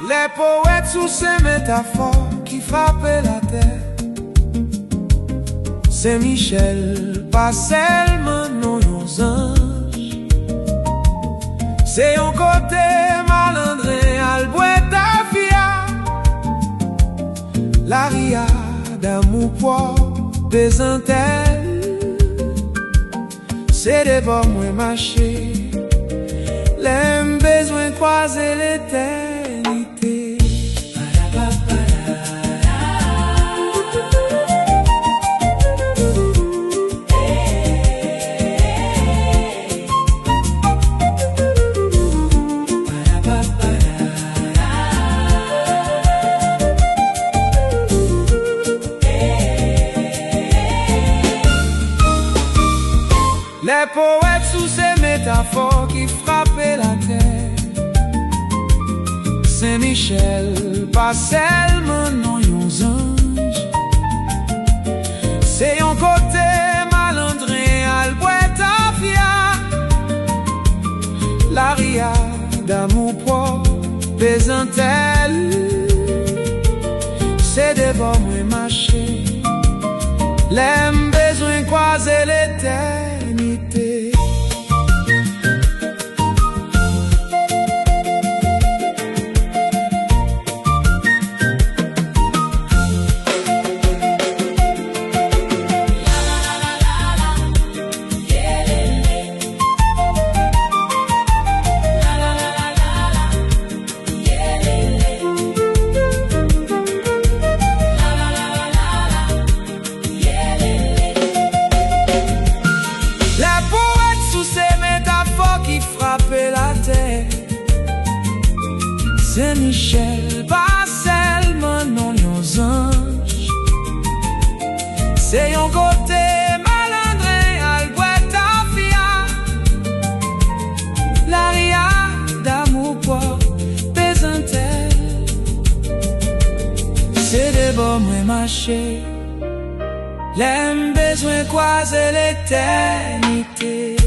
Les poètes sous ces métaphores qui frappaient la terre, c'est Michel, pas seulement nos anges. C'est un côté malandrin, Albueta Fia, la ria d'amour poids, pesantelle. C'est des bords moins mâchés, l'aime besoin croiser l'éternité. Les poètes sous ces métaphores qui frappaient la terre, Saint-Michel, pas seulement nos anges. C'est un côté malandrin, Albueta Fia, la ria d'amour propre, pesantelle. C'est des bords moins mâchés, l'aime besoin croiser l'éternité. Saint-Michel, pas seulement nos anges. C'est un côté malandrin, Albueta Fia, la ria d'amour pour pesantelle. C'est des bords moins mâchés, l'aime besoin croiser l'éternité.